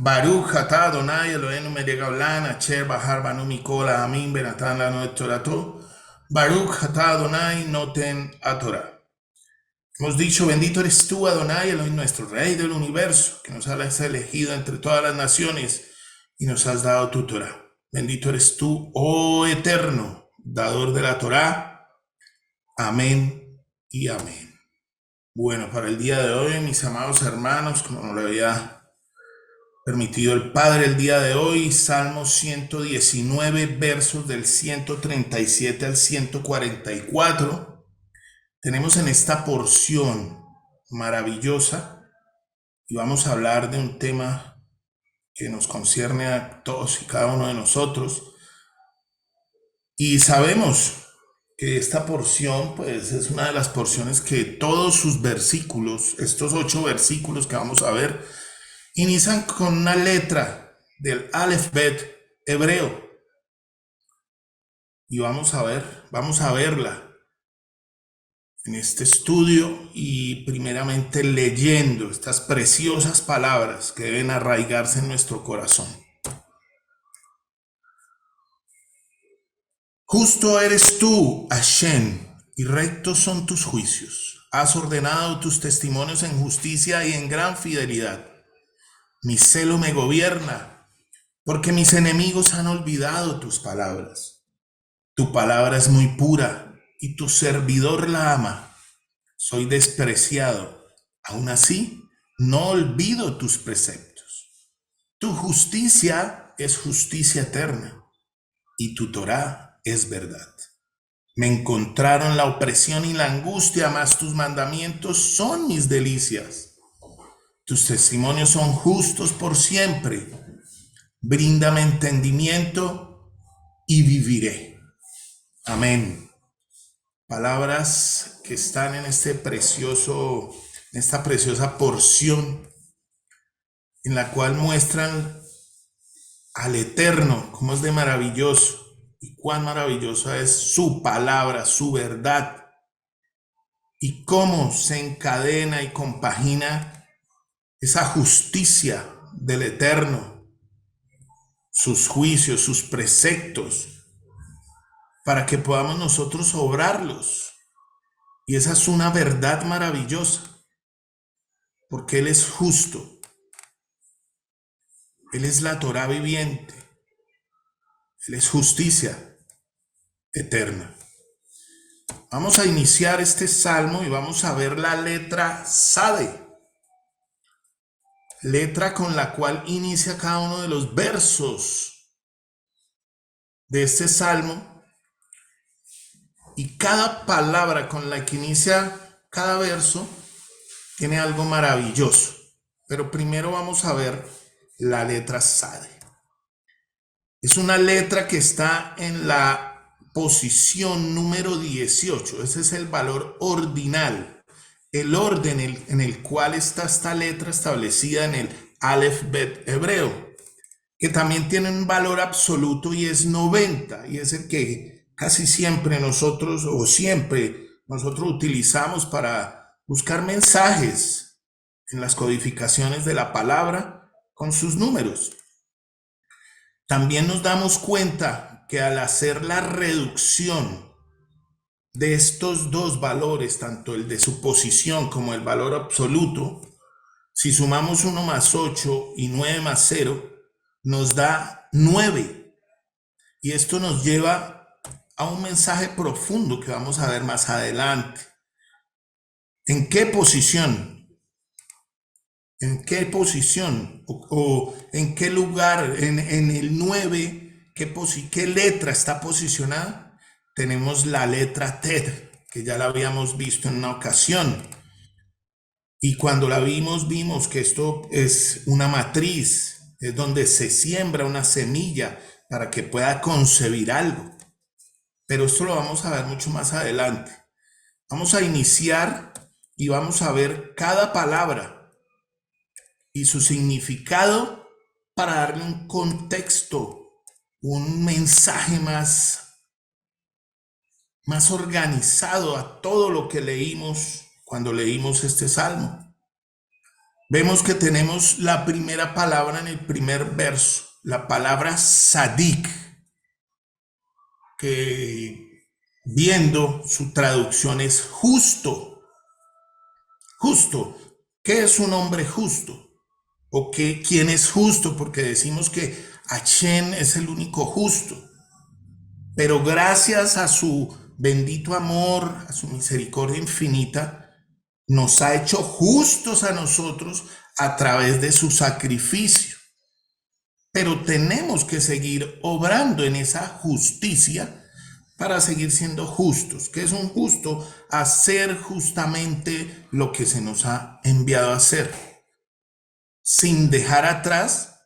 Baruch atah Adonai Eloheinu melech haolam asher bahar banu mikol ha'amim benatan lanu et torato. Baruch atah Adonai noten haTorah. Hemos dicho, bendito eres tú, Adonai, Elohim, nuestro Rey del universo, que nos has elegido entre todas las naciones y nos has dado tu Torah. Bendito eres tú, oh Eterno, dador de la Torah. Amén y amén. Bueno, para el día de hoy, mis amados hermanos, como nos lo había permitido el Padre el día de hoy, Salmos 119, versos del 137 al 144. Tenemos en esta porción maravillosa y vamos a hablar de un tema que nos concierne a todos y cada uno de nosotros. Y sabemos que esta porción, pues, es una de las porciones que todos sus versículos, estos 8 versículos que vamos a ver, inician con una letra del Aleph-Bet hebreo. Y vamos a verla en este estudio y primeramente leyendo estas preciosas palabras que deben arraigarse en nuestro corazón. Justo eres tú, Hashem, y rectos son tus juicios. Has ordenado tus testimonios en justicia y en gran fidelidad. Mi celo me gobierna, porque mis enemigos han olvidado tus palabras. Tu palabra es muy pura, y tu servidor la ama. Soy despreciado, aún así no olvido tus preceptos. Tu justicia es justicia eterna, y tu Torá es verdad. Me encontraron la opresión y la angustia, mas tus mandamientos son mis delicias. Tus testimonios son justos por siempre. Bríndame entendimiento y viviré. Amén. Palabras que están en esta preciosa porción en la cual muestran al Eterno cómo es de maravilloso y cuán maravillosa es su palabra, su verdad, y cómo se encadena y compagina esa justicia del Eterno, sus juicios, sus preceptos, para que podamos nosotros obrarlos. Y esa es una verdad maravillosa, porque Él es justo. Él es la Torá viviente. Él es justicia eterna. Vamos a iniciar este salmo y vamos a ver la letra Sade, letra con la cual inicia cada uno de los versos de este salmo, y cada palabra con la que inicia cada verso tiene algo maravilloso. Pero primero vamos a ver la letra Sade. Es una letra que está en la posición número 18. Ese es el valor ordinal, el orden en el cual está esta letra establecida en el Aleph-Bet hebreo, que también tiene un valor absoluto y es 90, y es el que casi siempre nosotros utilizamos para buscar mensajes en las codificaciones de la palabra con sus números. También nos damos cuenta que al hacer la reducción de estos dos valores, tanto el de su posición como el valor absoluto, si sumamos 1 más 8 y 9 más 0, nos da 9. Y esto nos lleva a un mensaje profundo que vamos a ver más adelante. ¿En qué posición? ¿En qué posición o en qué lugar, en el 9, qué letra está posicionada? Tenemos la letra Ted, que ya la habíamos visto en una ocasión. Y cuando la vimos que esto es una matriz, es donde se siembra una semilla para que pueda concebir algo. Pero esto lo vamos a ver mucho más adelante. Vamos a iniciar y vamos a ver cada palabra y su significado para darle un contexto, un mensaje más organizado a todo lo que leímos cuando leímos este salmo. vemos que tenemos la primera palabra en el primer verso, la palabra sadik, que viendo su traducción es justo. Justo. ¿Qué es un hombre justo? ¿O quién es justo? Porque decimos que Hashem es el único justo. Pero gracias a su bendito amor, a su misericordia infinita, nos ha hecho justos a nosotros a través de su sacrificio. Pero tenemos que seguir obrando en esa justicia para seguir siendo justos. ¿Qué es un justo? Hacer justamente lo que se nos ha enviado a hacer, sin dejar atrás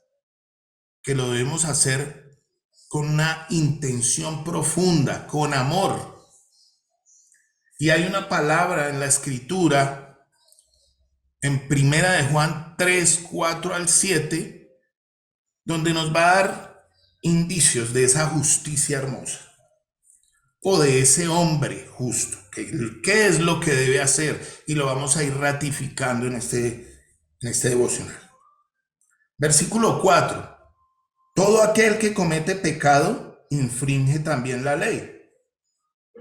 que lo debemos hacer con una intención profunda, con amor. Y hay una palabra en la escritura, en Primera de Juan 3, 4 al 7, donde nos va a dar indicios de esa justicia hermosa o de ese hombre justo. ¿Qué es lo que debe hacer? Y lo vamos a ir ratificando en este devocional. Versículo 4. Todo aquel que comete pecado infringe también la ley,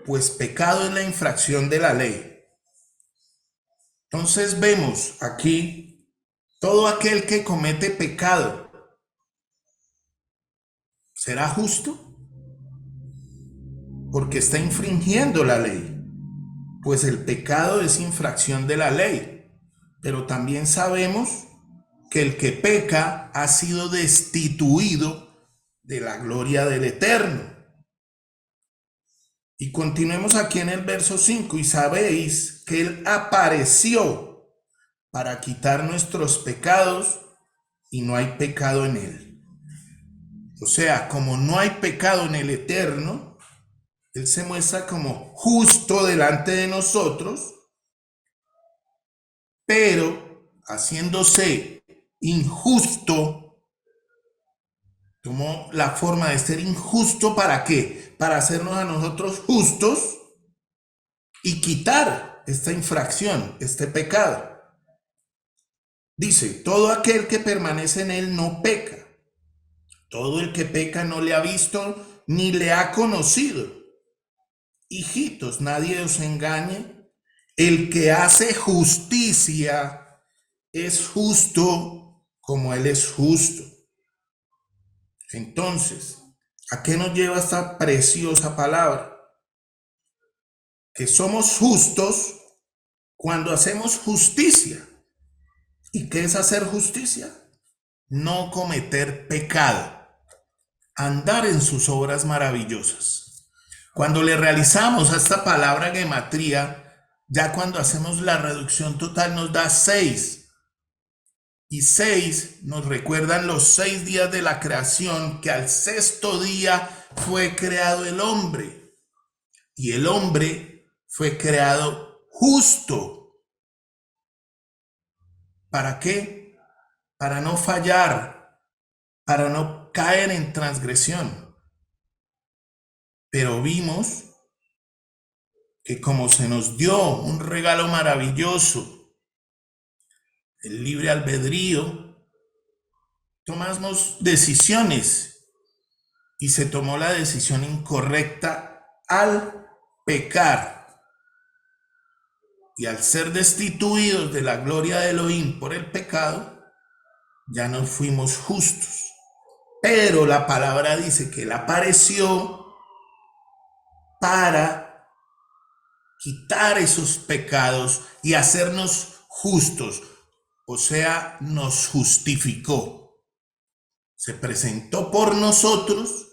pues pecado es la infracción de la ley. Entonces vemos aquí, todo aquel que comete pecado, ¿será justo? Porque está infringiendo la ley. Pues el pecado es infracción de la ley. Pero también sabemos que el que peca ha sido destituido de la gloria del Eterno. Y continuemos aquí en el verso 5. Y sabéis que Él apareció para quitar nuestros pecados y no hay pecado en Él. O sea, como no hay pecado en el Eterno, Él se muestra como justo delante de nosotros, pero haciéndose injusto, tomó la forma de ser injusto. ¿Para qué? Para hacernos a nosotros justos y quitar esta infracción, este pecado. Dice, todo aquel que permanece en él no peca. Todo el que peca no le ha visto ni le ha conocido. Hijitos, nadie os engañe. El que hace justicia es justo como él es justo. Entonces, ¿a qué nos lleva esta preciosa palabra? Que somos justos cuando hacemos justicia. ¿Y qué es hacer justicia? No cometer pecado, andar en sus obras maravillosas. Cuando le realizamos a esta palabra gematría, ya cuando hacemos la reducción total nos da 6. Y 6 nos recuerdan los 6 días de la creación, que al sexto día fue creado el hombre. Y el hombre fue creado justo. ¿Para qué? Para no fallar, para no caer en transgresión. Pero vimos que como se nos dio un regalo maravilloso, el libre albedrío, tomamos decisiones y se tomó la decisión incorrecta al pecar. Y al ser destituidos de la gloria de Elohim por el pecado, ya no fuimos justos. Pero la palabra dice que Él apareció para quitar esos pecados y hacernos justos. O sea, nos justificó. Se presentó por nosotros,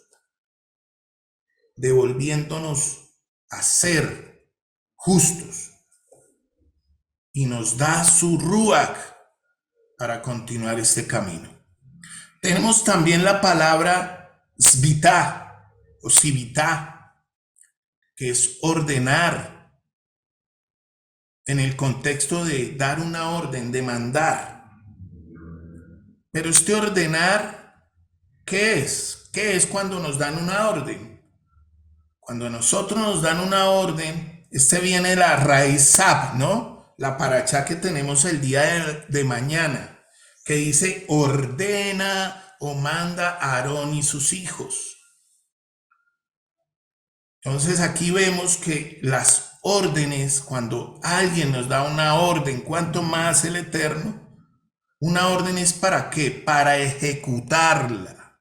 devolviéndonos a ser justos. Y nos da su ruach para continuar este camino. Tenemos también la palabra svitá o sivitá, que es ordenar, en el contexto de dar una orden, de mandar. Pero este ordenar, ¿qué es? ¿Qué es cuando nos dan una orden? Cuando a nosotros nos dan una orden, viene la raíz sab, ¿no? la paracha que tenemos el día de mañana, que dice ordena o manda a Aarón y sus hijos. Entonces aquí vemos que las órdenes, cuando alguien nos da una orden, cuanto más el Eterno, una orden es ¿para qué? Para ejecutarla,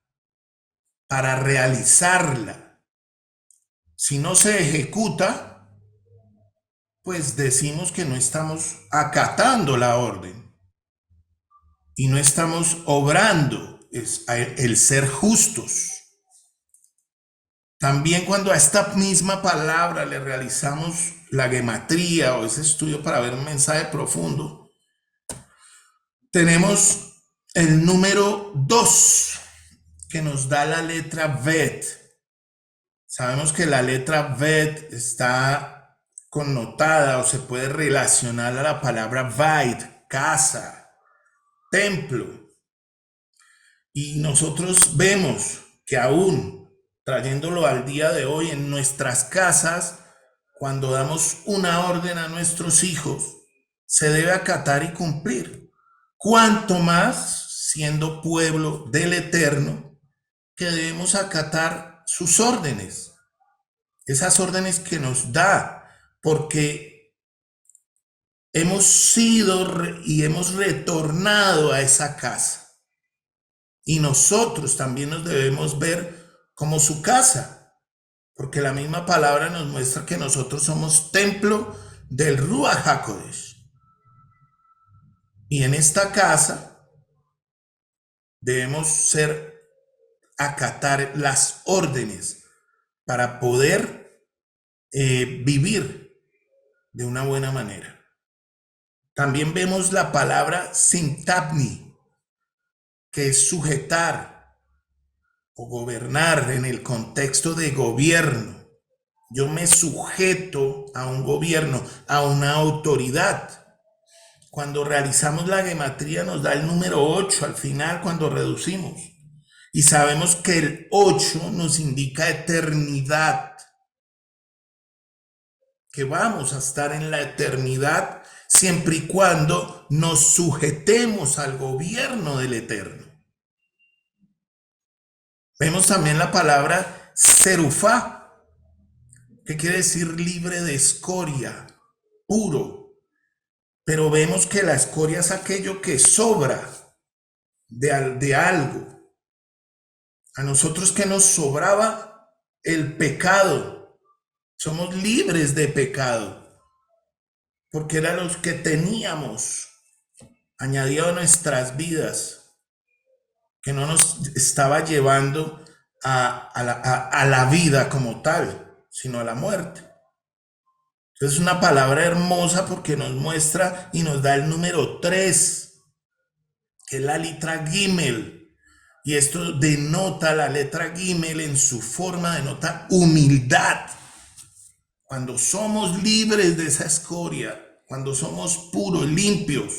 para realizarla. Si no se ejecuta, pues decimos que no estamos acatando la orden y no estamos obrando el ser justos. También cuando a esta misma palabra le realizamos la gematría o ese estudio para ver un mensaje profundo, tenemos el número 2 que nos da la letra Bet. Sabemos que la letra Bet está connotada o se puede relacionar a la palabra Bait, casa, templo. Y nosotros vemos que aún trayéndolo al día de hoy en nuestras casas, cuando damos una orden a nuestros hijos, se debe acatar y cumplir. Cuanto más siendo pueblo del Eterno, que debemos acatar sus órdenes, esas órdenes que nos da, porque hemos sido y hemos retornado a esa casa. Y nosotros también nos debemos ver como su casa, porque la misma palabra nos muestra que nosotros somos templo del Ruach HaKodesh. Y en esta casa debemos acatar las órdenes para poder vivir de una buena manera. También vemos la palabra sintapni, que es sujetar o gobernar en el contexto de gobierno. Yo me sujeto a un gobierno, a una autoridad. Cuando realizamos la gematría nos da el número 8 al final cuando reducimos. Y sabemos que el 8 nos indica eternidad. Que vamos a estar en la eternidad siempre y cuando nos sujetemos al gobierno del Eterno. Vemos también la palabra serufá, que quiere decir libre de escoria, puro. Pero vemos que la escoria es aquello que sobra de algo. A nosotros que nos sobraba el pecado. Somos libres de pecado. Porque era los que teníamos añadido a nuestras vidas, que no nos estaba llevando a la vida como tal, sino a la muerte. Es una palabra hermosa porque nos muestra y nos da el número 3, que es la letra Gimel. Y esto denota, la letra Gimel en su forma denota humildad. Cuando somos libres de esa escoria, cuando somos puros, limpios,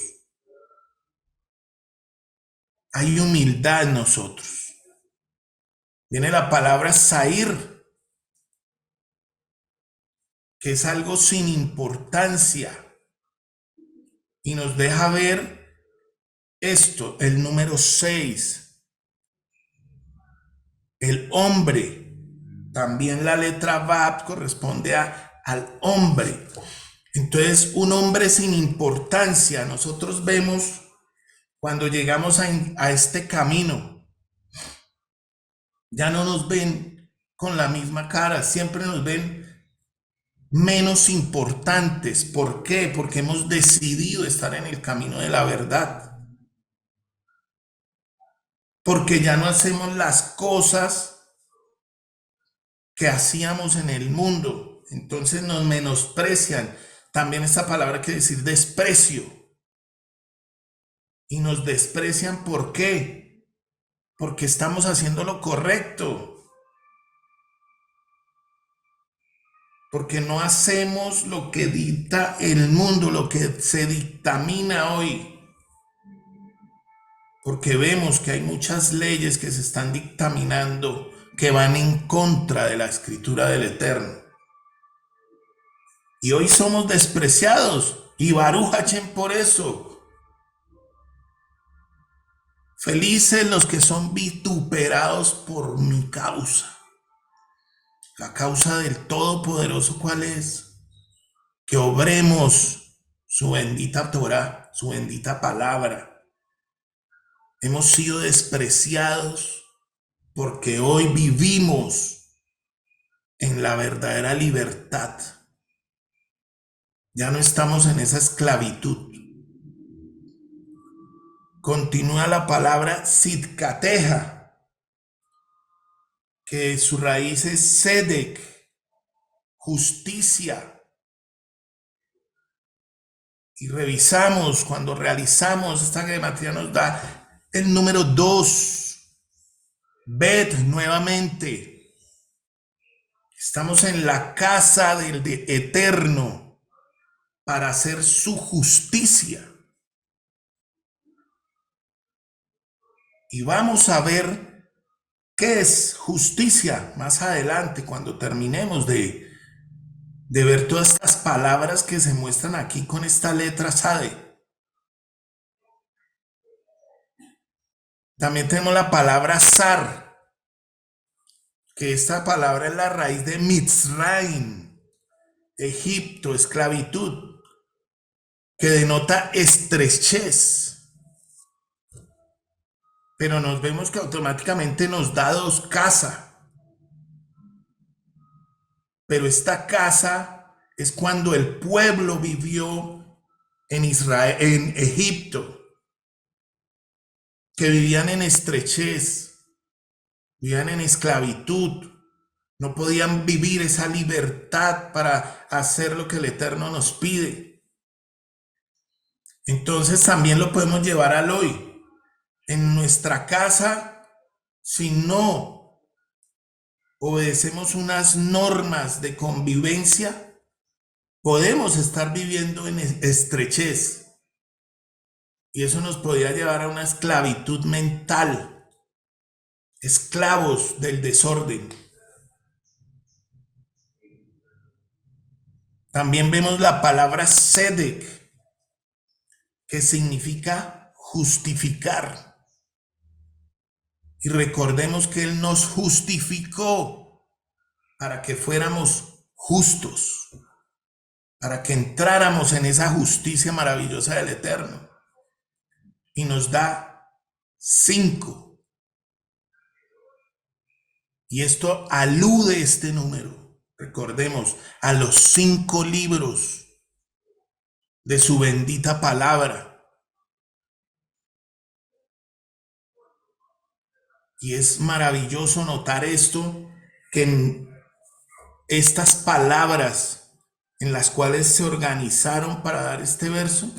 hay humildad en nosotros. Viene la palabra Sair, que es algo sin importancia. Y nos deja ver esto, el número 6. El hombre. También la letra Bab corresponde al hombre. Entonces, un hombre sin importancia. Nosotros vemos cuando llegamos a este camino, ya no nos ven con la misma cara, siempre nos ven menos importantes. ¿Por qué? Porque hemos decidido estar en el camino de la verdad. Porque ya no hacemos las cosas que hacíamos en el mundo. Entonces nos menosprecian. También esta palabra quiere decir desprecio. Y nos desprecian, ¿por qué? Porque estamos haciendo lo correcto. Porque no hacemos lo que dicta el mundo, lo que se dictamina hoy. Porque vemos que hay muchas leyes que se están dictaminando que van en contra de la escritura del Eterno. Y hoy somos despreciados Y Baruch Hashem por eso. Felices los que son vituperados por mi causa. La causa del Todopoderoso, ¿cuál es? Que obremos su bendita Torah, su bendita palabra. Hemos sido despreciados porque hoy vivimos en la verdadera libertad. Ya no estamos en esa esclavitud. Continúa la palabra Sidkateja, que su raíz es Sedek, justicia. Y revisamos, cuando realizamos esta gematría nos da el número 2. Bet nuevamente. Estamos en la casa del Eterno para hacer su justicia. Y vamos a ver qué es justicia más adelante, cuando terminemos de ver todas estas palabras que se muestran aquí con esta letra Sade. También tenemos la palabra Sar, que esta palabra es la raíz de Mitzrayim, Egipto, esclavitud, que denota estrechez. Pero nos vemos que automáticamente nos da 2 casas. Pero esta casa es cuando el pueblo vivió en Israel, en Egipto, que vivían en estrechez, vivían en esclavitud, no podían vivir esa libertad para hacer lo que el Eterno nos pide. Entonces también lo podemos llevar al hoy. En nuestra casa, si no obedecemos unas normas de convivencia, podemos estar viviendo en estrechez. Y eso nos podría llevar a una esclavitud mental, esclavos del desorden. También vemos la palabra Sedek, que significa justificar. Y recordemos que Él nos justificó para que fuéramos justos, para que entráramos en esa justicia maravillosa del Eterno. Y nos da 5. Y esto alude este número, recordemos, a los 5 libros de su bendita palabra. Y es maravilloso notar esto, que en estas palabras en las cuales se organizaron para dar este verso,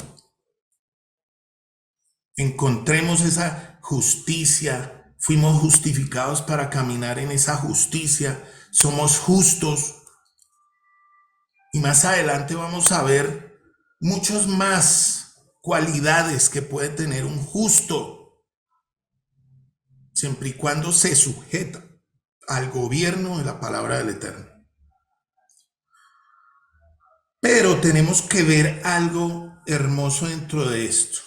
encontremos esa justicia, fuimos justificados para caminar en esa justicia, somos justos. Y más adelante vamos a ver muchas más cualidades que puede tener un justo, siempre y cuando se sujeta al gobierno de la palabra del Eterno. Pero tenemos que ver algo hermoso dentro de esto.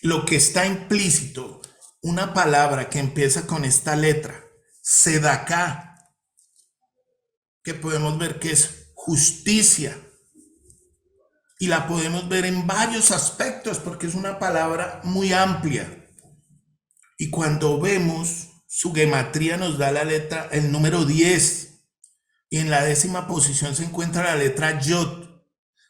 Lo que está implícito, una palabra que empieza con esta letra, Sedaká, que podemos ver que es justicia. Y la podemos ver en varios aspectos porque es una palabra muy amplia. Y cuando vemos, su gematría nos da la letra, el número 10. Y en la 10ª posición se encuentra la letra Yod.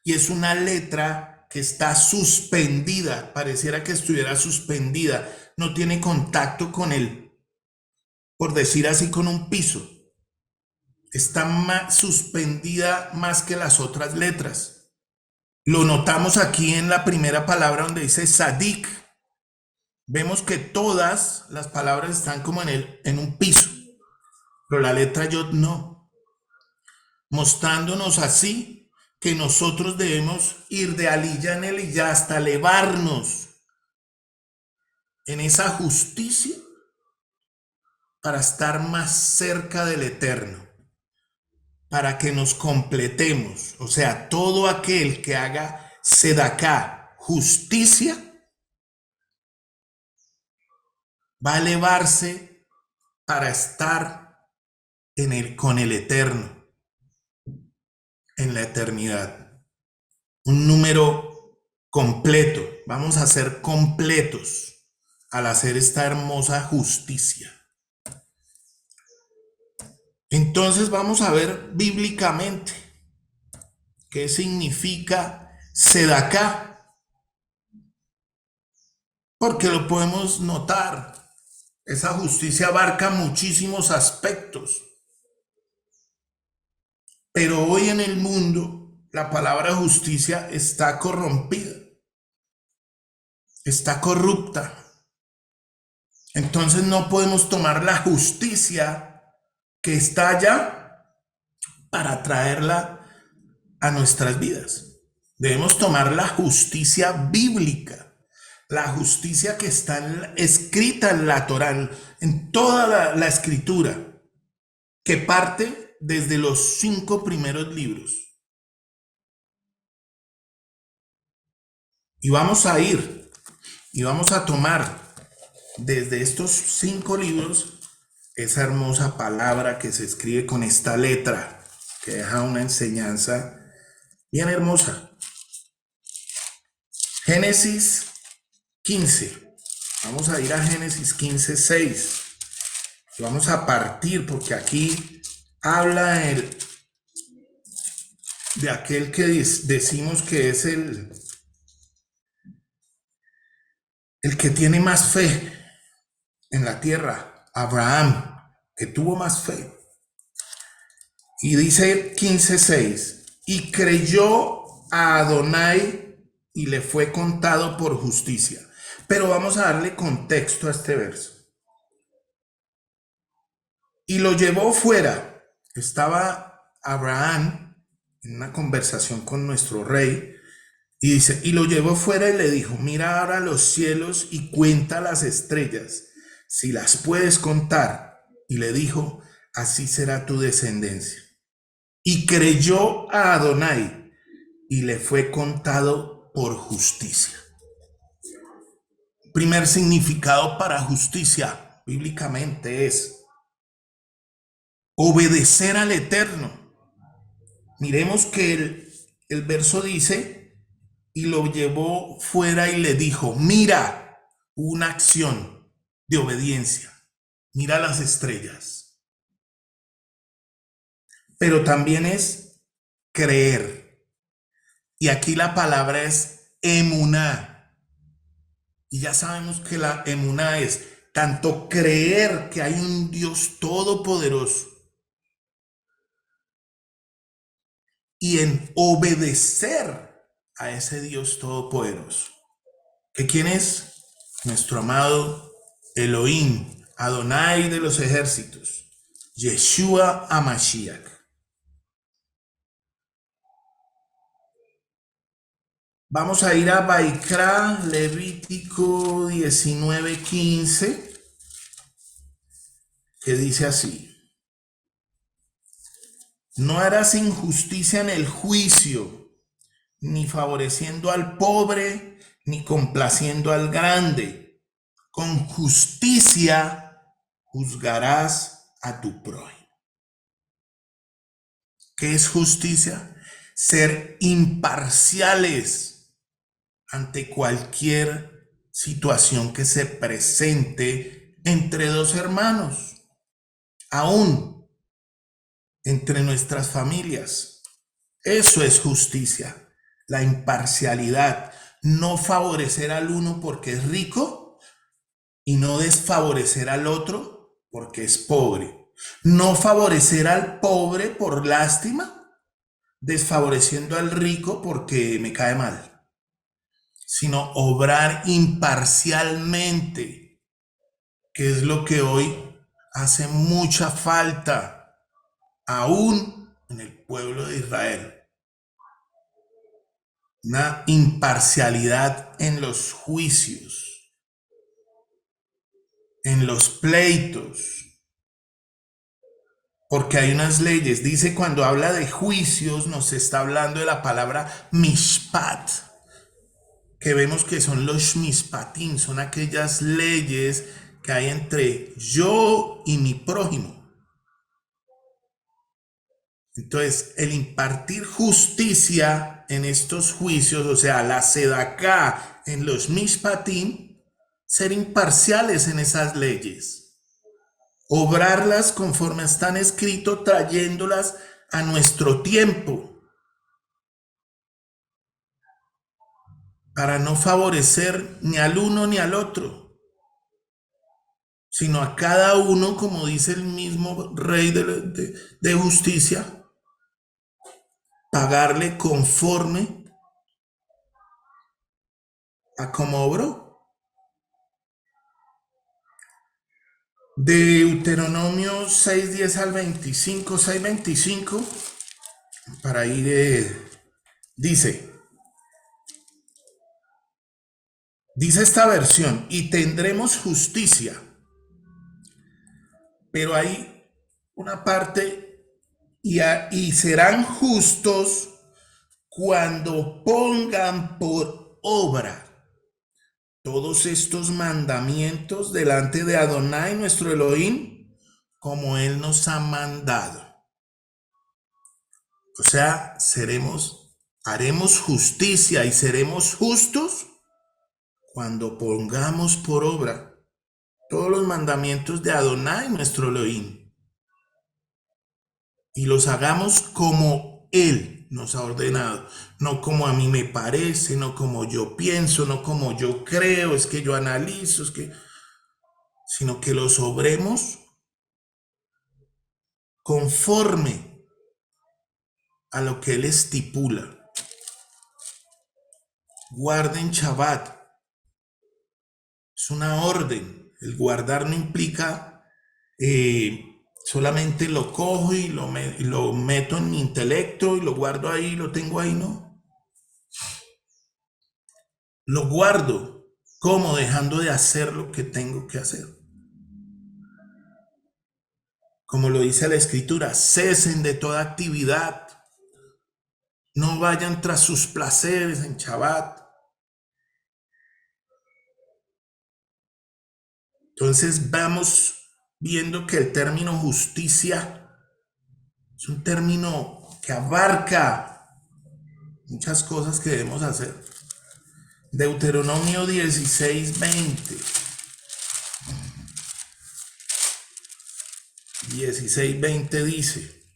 Y es una letra que está suspendida, pareciera que estuviera suspendida, no tiene contacto con el, por decir así, con un piso. Está suspendida más que las otras letras. Lo notamos aquí en la primera palabra donde dice Sadik. Vemos que todas las palabras están como en un piso, pero la letra Yod no, mostrándonos así que nosotros debemos ir de aliyah en aliyah hasta elevarnos en esa justicia para estar más cerca del Eterno, para que nos completemos. O sea, todo aquel que haga sedaká, justicia, va a elevarse para estar con el Eterno, en la eternidad. Un número completo. Vamos a ser completos al hacer esta hermosa justicia. Entonces vamos a ver bíblicamente qué significa sedaká, porque lo podemos notar. Esa justicia abarca muchísimos aspectos, pero hoy en el mundo la palabra justicia está corrompida, está corrupta. Entonces no podemos tomar la justicia que está allá para traerla a nuestras vidas. Debemos tomar la justicia bíblica, la justicia que está escrita en la Torá, en toda la escritura, que parte desde los 5 primeros libros. Y vamos a ir y vamos a tomar desde estos 5 libros esa hermosa palabra que se escribe con esta letra, que deja una enseñanza bien hermosa. Génesis 15. Vamos a ir a Génesis 15, 6. Y vamos a partir porque aquí habla de aquel que decimos que es el que tiene más fe en la tierra, Abraham, que tuvo más fe. Y dice 15:6, y creyó a Adonai y le fue contado por justicia. Pero vamos a darle contexto a este verso. Y lo llevó fuera. Estaba Abraham en una conversación con nuestro rey y dice, y lo llevó fuera y le dijo, mira ahora los cielos y cuenta las estrellas, si las puedes contar. Y le dijo, así será tu descendencia. Y creyó a Adonai y le fue contado por justicia. Primer significado para justicia bíblicamente es obedecer al Eterno. Miremos que el verso dice, y lo llevó fuera y le dijo, mira, una acción de obediencia, mira las estrellas. Pero también es creer. Y aquí la palabra es emuná. Y ya sabemos que la emuná es tanto creer que hay un Dios todopoderoso y en obedecer a ese Dios todopoderoso. ¿Que quién es? Nuestro amado Elohim, Adonai de los ejércitos, Yeshua HaMashiach. Vamos a ir a Baikra, Levítico 19:15, que dice así. No harás injusticia en el juicio, ni favoreciendo al pobre, ni complaciendo al grande. Con justicia juzgarás a tu prójimo. ¿Qué es justicia? Ser imparciales ante cualquier situación que se presente entre dos hermanos, aún entre nuestras familias. Eso es justicia, la imparcialidad, no favorecer al uno porque es rico y no desfavorecer al otro porque es pobre. No favorecer al pobre por lástima, desfavoreciendo al rico porque me cae mal, sino obrar imparcialmente, que es lo que hoy hace mucha falta, aún en el pueblo de Israel. Una imparcialidad en los juicios, en los pleitos, porque hay unas leyes. Dice, cuando habla de juicios, nos está hablando de la palabra mishpat. que vemos que son los mishpatim, son aquellas leyes que hay entre yo y mi prójimo. Entonces, el impartir justicia en estos juicios, o sea, la sedaká en los mishpatim, ser imparciales en esas leyes, obrarlas conforme están escritos, trayéndolas a nuestro tiempo, para no favorecer ni al uno ni al otro, sino a cada uno, como dice el mismo Rey de justicia, pagarle conforme a como obró. Deuteronomio 6:10 al 25, 6:25, para ir, dice esta versión, y tendremos justicia, pero hay una parte, y serán justos cuando pongan por obra todos estos mandamientos delante de Adonai, nuestro Elohim, como Él nos ha mandado. O sea, haremos justicia y seremos justos cuando pongamos por obra todos los mandamientos de Adonai, nuestro Elohim, y los hagamos como Él nos ha ordenado, no como a mí me parece, no como yo pienso, no como yo creo, es que yo analizo, sino que los obremos conforme a lo que Él estipula. Guarden Shabbat. Es una orden. El guardar no implica solamente lo cojo y lo meto en mi intelecto y lo guardo ahí, lo tengo ahí, no. Lo guardo como dejando de hacer lo que tengo que hacer. Como lo dice la Escritura, cesen de toda actividad. No vayan tras sus placeres en Shabbat. Entonces vamos viendo que el término justicia es un término que abarca muchas cosas que debemos hacer. Deuteronomio 16:20. 16:20 dice,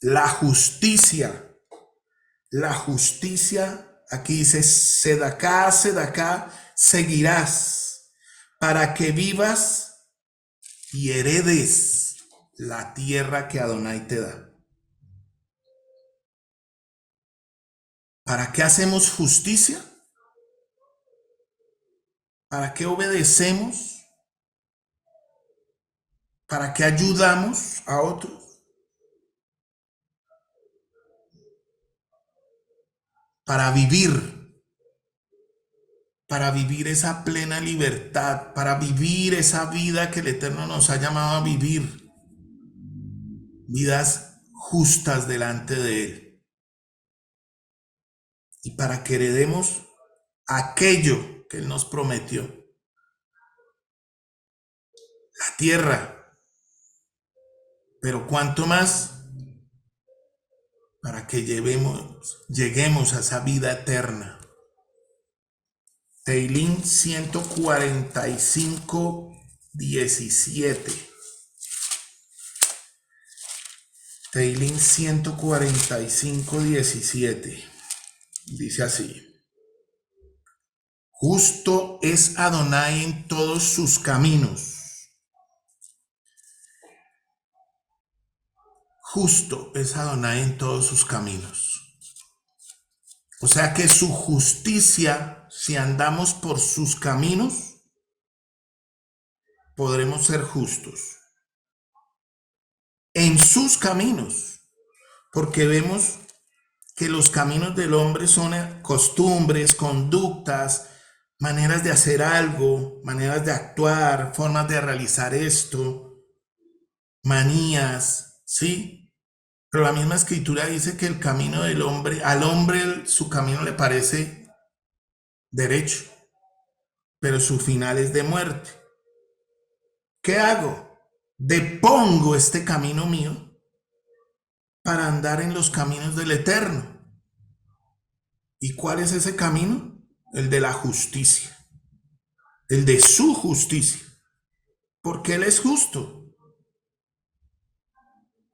la justicia, aquí dice, sedaká, seguirás, para que vivas y heredes la tierra que Adonai te da. ¿Para qué hacemos justicia? ¿Para qué obedecemos? ¿Para qué ayudamos a otros? Para vivir esa plena libertad, para vivir esa vida que el Eterno nos ha llamado a vivir, vidas justas delante de Él, y para que heredemos aquello que Él nos prometió, la tierra, pero cuánto más para que lleguemos a esa vida eterna. Teilín 145:17. Teilín 145:17. Dice así: justo es Adonai en todos sus caminos. Justo es Adonai en todos sus caminos. O sea que su justicia, si andamos por sus caminos, podremos ser justos. En sus caminos, porque vemos que los caminos del hombre son costumbres, conductas, maneras de hacer algo, maneras de actuar, formas de realizar esto, manías, ¿sí? Pero la misma escritura dice que el camino del hombre, al hombre su camino le parece derecho, pero su final es de muerte. ¿Qué hago? Depongo este camino mío para andar en los caminos del Eterno. ¿Y cuál es ese camino? El de la justicia, el de su justicia, porque Él es justo.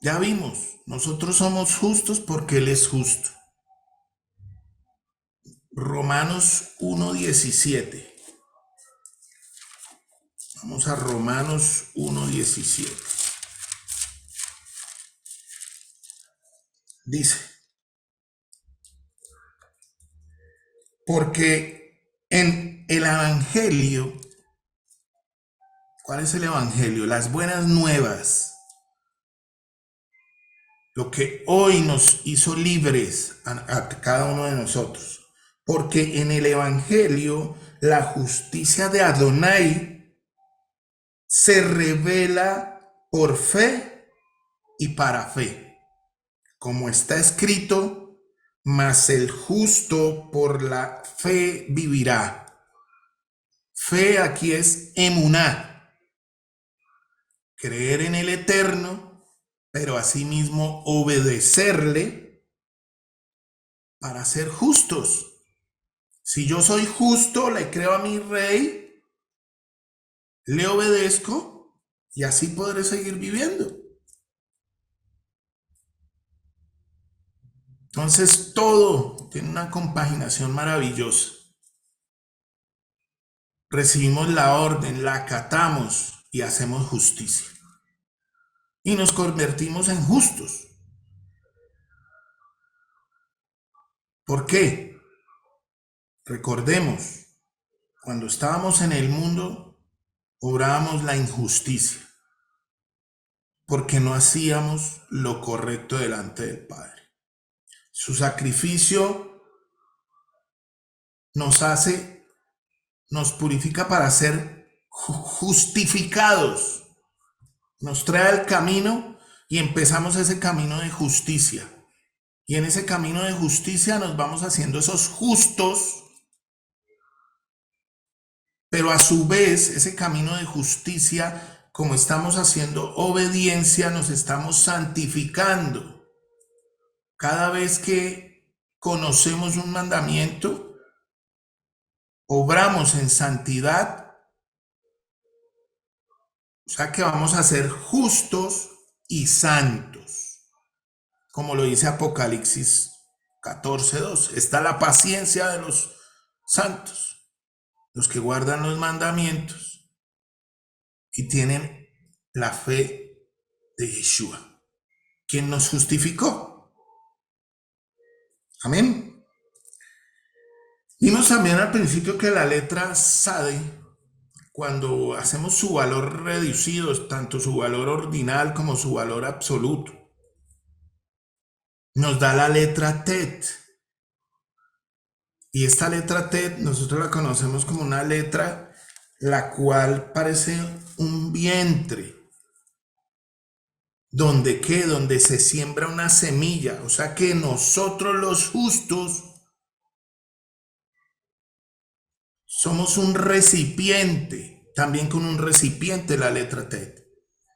Ya vimos, nosotros somos justos porque Él es justo. Romanos 1:17. Vamos a Romanos 1:17. Dice, porque en el Evangelio, ¿cuál es el Evangelio? Las buenas nuevas, lo que hoy nos hizo libres a cada uno de nosotros. Porque en el Evangelio la justicia de Adonai se revela por fe y para fe. Como está escrito, mas el justo por la fe vivirá. Fe aquí es emuná, creer en el Eterno, pero asimismo obedecerle para ser justos. Si yo soy justo, le creo a mi rey, le obedezco y así podré seguir viviendo. Entonces todo tiene una compaginación maravillosa. Recibimos la orden, la acatamos y hacemos justicia. Y nos convertimos en justos. ¿Por qué? Recordemos, cuando estábamos en el mundo, obrábamos la injusticia, porque no hacíamos lo correcto delante del Padre. Su sacrificio nos purifica para ser justificados. Nos trae el camino y empezamos ese camino de justicia. Y en ese camino de justicia nos vamos haciendo esos justos, pero a su vez ese camino de justicia, como estamos haciendo obediencia, nos estamos santificando. Cada vez que conocemos un mandamiento, obramos en santidad, o sea que vamos a ser justos y santos, como lo dice Apocalipsis 14:2. Está la paciencia de los santos, los que guardan los mandamientos y tienen la fe de Yeshua, quien nos justificó. Amén. Vimos también al principio que la letra Sade, cuando hacemos su valor reducido, tanto su valor ordinal como su valor absoluto, nos da la letra Tet. Y esta letra Tet nosotros la conocemos como una letra la cual parece un vientre. Donde se siembra una semilla. O sea que nosotros los justos somos un recipiente, también con un recipiente la letra Tet.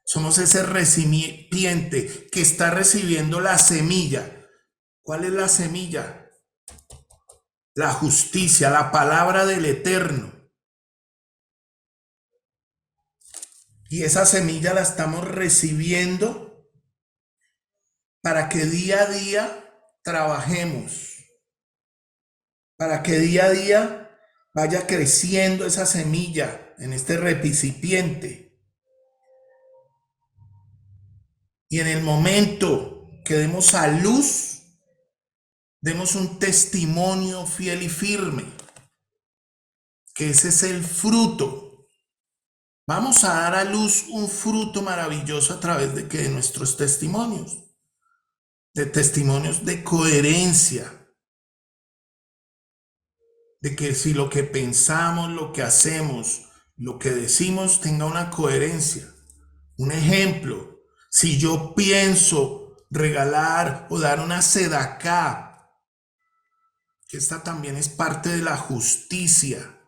Somos ese recipiente que está recibiendo la semilla. ¿Cuál es la semilla? La justicia, la palabra del Eterno. Y esa semilla la estamos recibiendo para que día a día trabajemos, para que día a día vaya creciendo esa semilla en este recipiente. Y en el momento que demos a luz, demos un testimonio fiel y firme, que ese es el fruto. Vamos a dar a luz un fruto maravilloso a través de nuestros testimonios, de testimonios de coherencia, de que si lo que pensamos, lo que hacemos, lo que decimos tenga una coherencia. Un ejemplo, si yo pienso regalar o dar una sedaká, que esta también es parte de la justicia,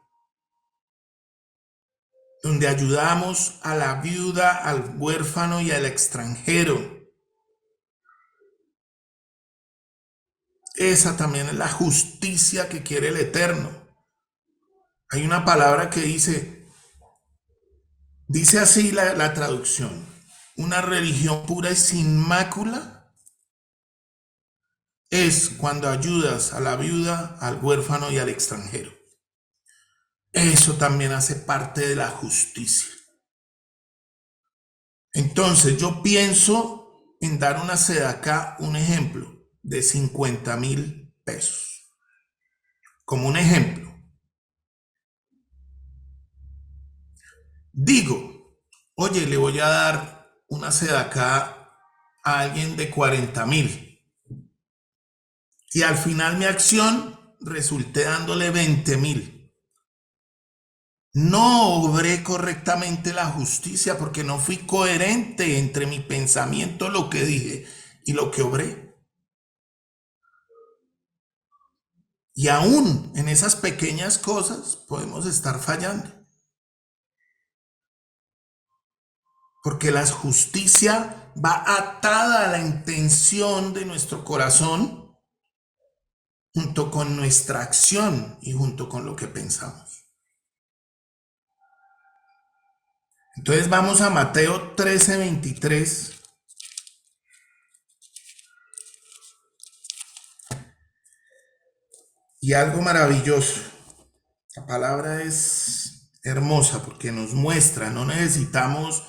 donde ayudamos a la viuda, al huérfano y al extranjero. Esa también es la justicia que quiere el Eterno. Hay una palabra que dice así la traducción: una religión pura y sin mácula es cuando ayudas a la viuda, al huérfano y al extranjero. Eso también hace parte de la justicia. Entonces yo pienso en dar una sedaká, un ejemplo, de 50,000 pesos. Como un ejemplo. Digo, oye, le voy a dar una sedaká a alguien de 40,000. Y al final mi acción resulté dándole 20,000. No obré correctamente la justicia porque no fui coherente entre mi pensamiento, lo que dije y lo que obré. Y aún en esas pequeñas cosas podemos estar fallando. Porque la justicia va atada a la intención de nuestro corazón junto con nuestra acción y junto con lo que pensamos. Entonces vamos a Mateo 13:23. Y algo maravilloso. La palabra es hermosa porque nos muestra, no necesitamos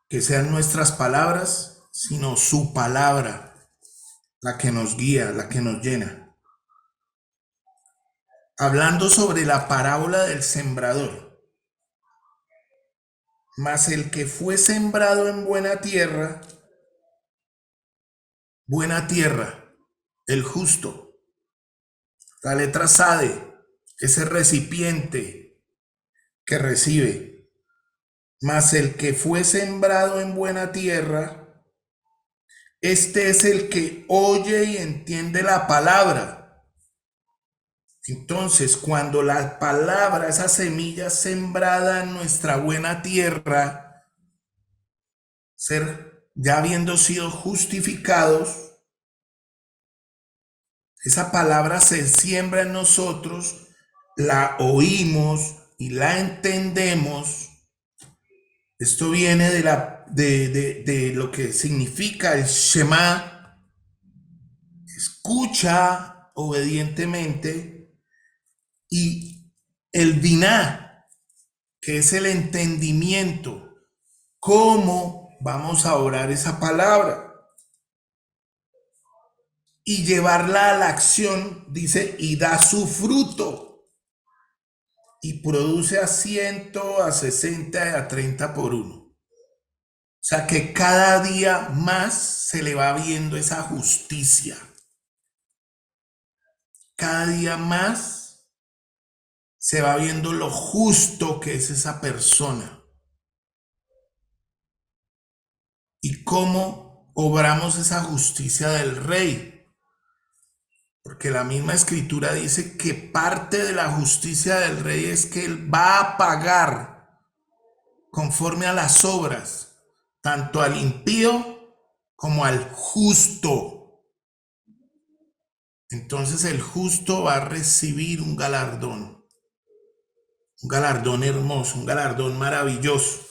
que sean nuestras palabras, sino su palabra, la que nos guía, la que nos llena. Hablando sobre la parábola del sembrador. Mas el que fue sembrado en buena tierra, el justo, la letra Sade, ese recipiente que recibe. Mas el que fue sembrado en buena tierra, este es el que oye y entiende la palabra. Entonces, cuando la palabra, esa semilla sembrada en nuestra buena tierra, ya habiendo sido justificados, esa palabra se siembra en nosotros, la oímos y la entendemos. Esto viene de lo que significa el Shema. Escucha obedientemente. Y el Biná, que es el entendimiento. ¿Cómo vamos a orar esa palabra? Y llevarla a la acción, dice, y da su fruto. Y produce a 100, a 60 y a 30 por uno. O sea que cada día más se le va viendo esa justicia. Cada día más se va viendo lo justo que es esa persona. Y cómo obramos esa justicia del rey. Porque la misma escritura dice que parte de la justicia del rey es que él va a pagar conforme a las obras, tanto al impío como al justo. Entonces el justo va a recibir un galardón hermoso, un galardón maravilloso,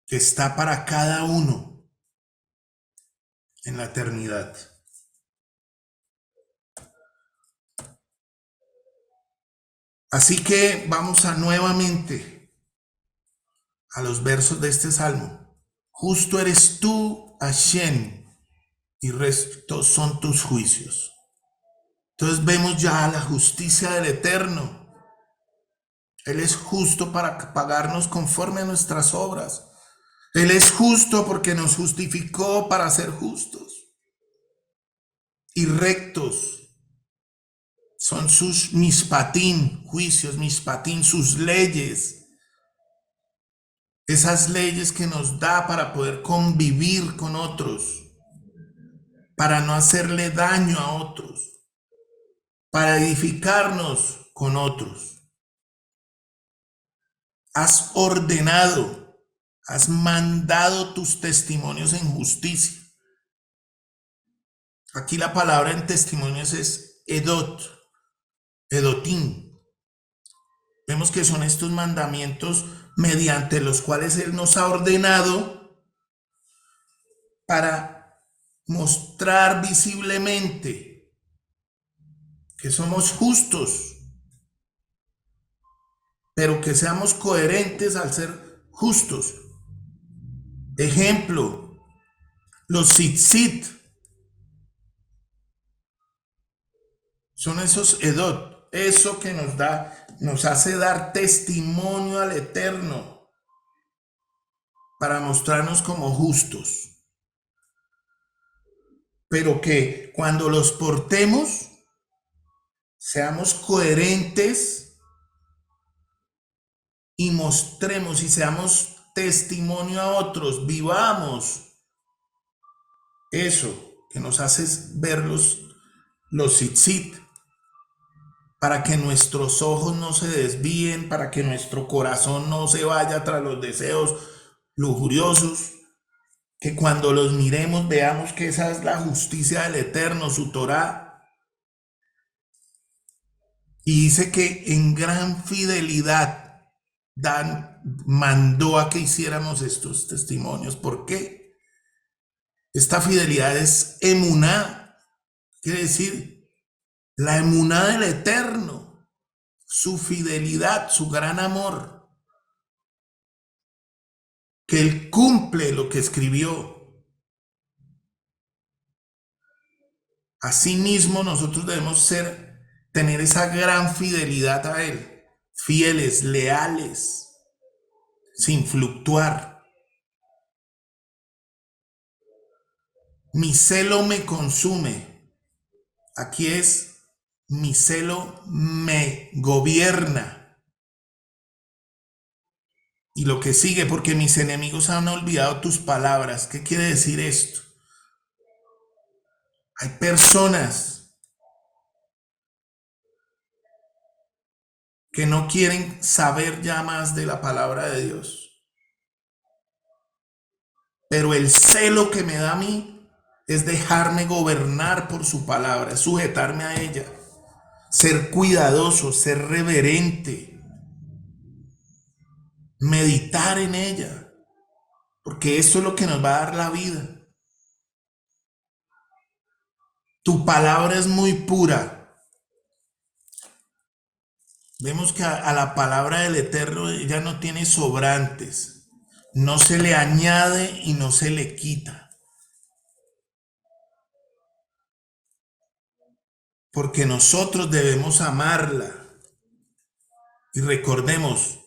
que está para cada uno en la eternidad. Así que vamos nuevamente a los versos de este salmo. Justo eres tú, Hashem, y rectos son tus juicios. Entonces vemos ya la justicia del Eterno. Él es justo para pagarnos conforme a nuestras obras. Él es justo porque nos justificó para ser justos. Y rectos son sus mishpatim, juicios, mishpatim, sus leyes. esas leyes que nos da para poder convivir con otros, para no hacerle daño a otros, para edificarnos con otros. Has ordenado, has mandado tus testimonios en justicia. Aquí la palabra en testimonios es edot, edotín. Vemos que son estos mandamientos mediante los cuales Él nos ha ordenado para mostrar visiblemente que somos justos, pero que seamos coherentes al ser justos. Ejemplo, los tzitzit son esos edot, eso que nos hace dar testimonio al Eterno para mostrarnos como justos, pero que cuando los portemos seamos coherentes y mostremos y seamos testimonio a otros, vivamos eso que nos hace ver los tzitzit, para que nuestros ojos no se desvíen, para que nuestro corazón no se vaya tras los deseos lujuriosos, que cuando los miremos veamos que esa es la justicia del Eterno, su Torá. Y dice que en gran fidelidad mandó a que hiciéramos estos testimonios. ¿Por qué? Esta fidelidad es emuná, quiere decir la emuná del Eterno, su fidelidad, su gran amor, que Él cumple lo que escribió. Asimismo, nosotros debemos tener esa gran fidelidad a Él, fieles, leales, sin fluctuar. Mi celo me consume. Aquí es, mi celo me gobierna. Y lo que sigue, porque mis enemigos han olvidado tus palabras. ¿Qué quiere decir esto? Hay personas que no quieren saber ya más de la palabra de Dios. Pero el celo que me da a mí es dejarme gobernar por su palabra, sujetarme a ella, ser cuidadoso, ser reverente, meditar en ella, porque esto es lo que nos va a dar la vida. Tu palabra es muy pura. Vemos que a la palabra del Eterno ella no tiene sobrantes, no se le añade y no se le quita, porque nosotros debemos amarla. Y recordemos,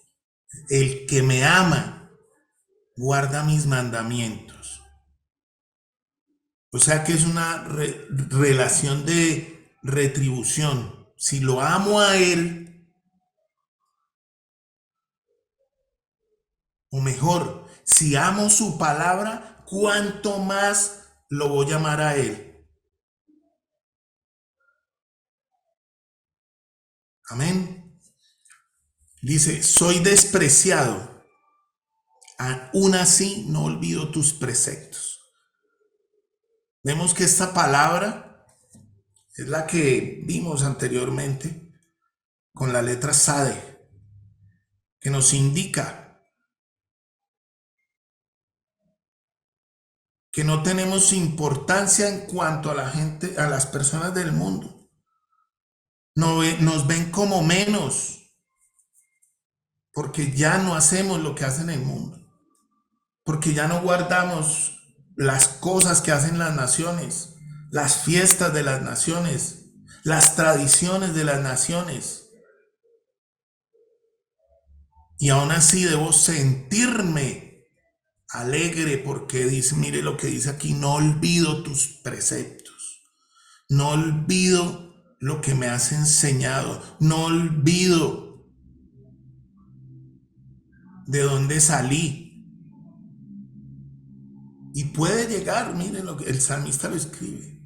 el que me ama guarda mis mandamientos. O sea que es una relación de retribución. Si lo amo a Él, o mejor, si amo su palabra, ¿cuánto más lo voy a amar a Él? Amén. Dice, soy despreciado, aún así no olvido tus preceptos. Vemos que esta palabra es la que vimos anteriormente con la letra Sade, que nos indica que no tenemos importancia en cuanto a la gente, a las personas del mundo. Nos ven como menos, porque ya no hacemos lo que hacen el mundo, porque ya no guardamos las cosas que hacen las naciones, las fiestas de las naciones, las tradiciones de las naciones. Y aún así debo sentirme alegre porque dice, mire lo que dice aquí, no olvido tus preceptos, no olvido lo que me has enseñado, no olvido de dónde salí, Y puede llegar, miren lo que el salmista lo escribe.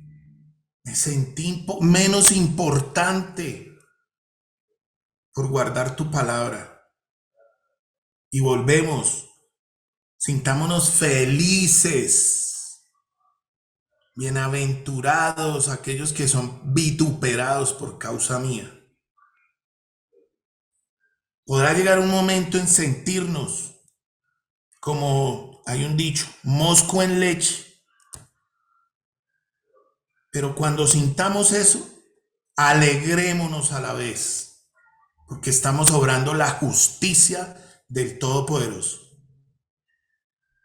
Me sentí menos importante por guardar tu palabra. Y volvemos, sintámonos felices, bienaventurados aquellos que son vituperados por causa mía. Podrá llegar un momento en sentirnos, como hay un dicho, mosco en leche. Pero cuando sintamos eso, alegrémonos a la vez, porque estamos obrando la justicia del Todopoderoso.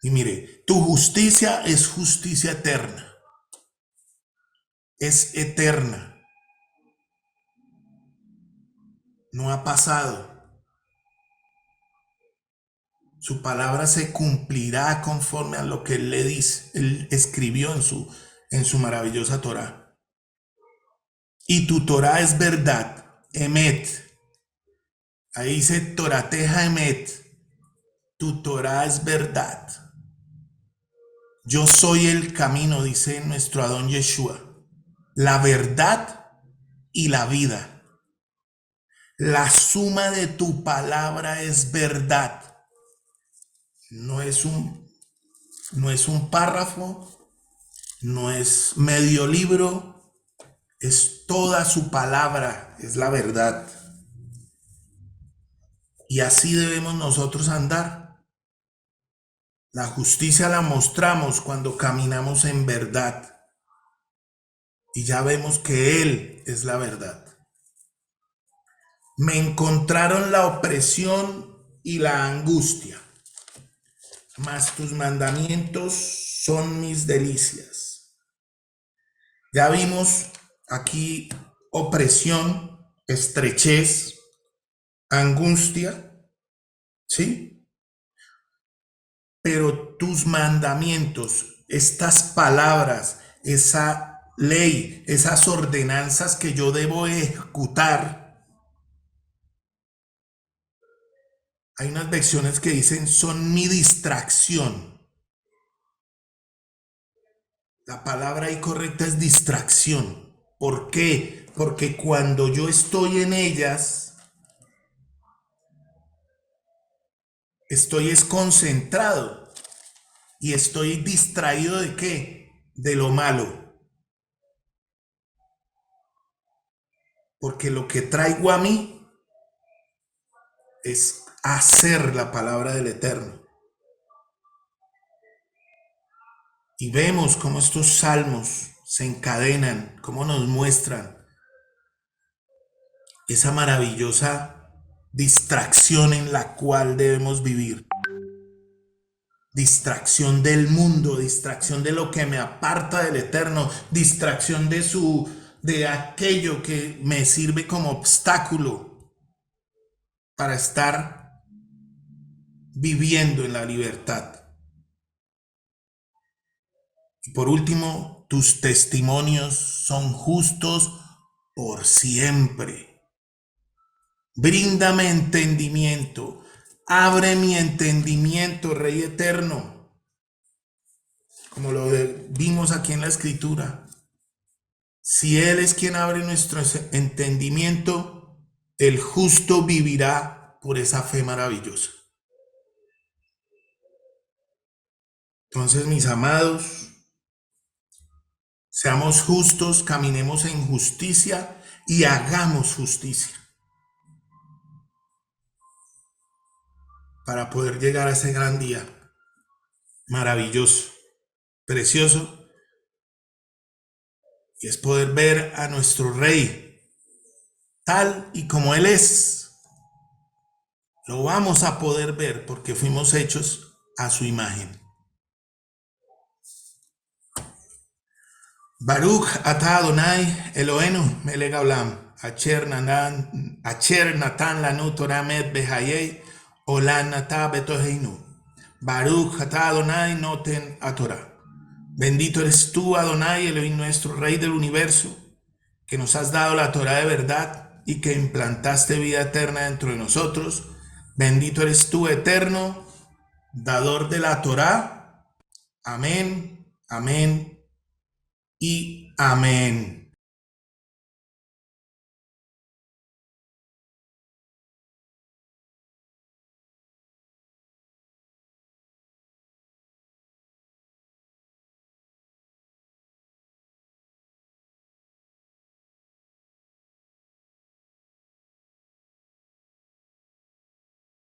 Y mire, tu justicia es justicia eterna, es eterna, no ha pasado. Su palabra se cumplirá conforme a lo que él le dice, él escribió en su maravillosa Torá. Y tu Torá es verdad, Emet. Ahí dice Torateja Emet. Tu Torá es verdad. Yo soy el camino, dice nuestro Adón Yeshua, la verdad y la vida. La suma de tu palabra es verdad. No es un párrafo, no es medio libro, es toda su palabra, es la verdad. Y así debemos nosotros andar. La justicia la mostramos cuando caminamos en verdad. Y ya vemos que Él es la verdad. Me encontraron la opresión y la angustia, mas tus mandamientos son mis delicias. Ya vimos aquí opresión, estrechez, angustia, ¿sí? Pero tus mandamientos, estas palabras, esa ley, esas ordenanzas que yo debo ejecutar, hay unas versiones que dicen son mi distracción. La palabra ahí correcta es distracción. ¿Por qué? Porque cuando yo estoy en ellas, estoy concentrado y estoy distraído ¿de qué? De lo malo. Porque lo que traigo a mí es hacer la palabra del Eterno. Y vemos cómo estos salmos se encadenan, cómo nos muestran esa maravillosa distracción en la cual debemos vivir. Distracción del mundo, distracción de lo que me aparta del Eterno, distracción de aquello que me sirve como obstáculo para estar viviendo en la libertad. Y por último, tus testimonios son justos por siempre. Bríndame entendimiento, abre mi entendimiento, Rey eterno, como lo vimos aquí en la Escritura. Si Él es quien abre nuestro entendimiento, el justo vivirá por esa fe maravillosa. Entonces, mis amados, seamos justos, caminemos en justicia y hagamos justicia para poder llegar a ese gran día maravilloso, precioso, y es poder ver a nuestro Rey tal y como Él es. Lo vamos a poder ver porque fuimos hechos a su imagen. Baruch atah Adonai Eloheinu melech haolam asher natan lanu Torah met behayei olam natah betoheinu. Baruch atah Adonai noten haTorah. Bendito eres tú, Adonai, Elohim nuestro, Rey del universo, que nos has dado la Torah de verdad y que implantaste vida eterna dentro de nosotros. Bendito eres tú, eterno, dador de la Torah, Amén, amén y amén.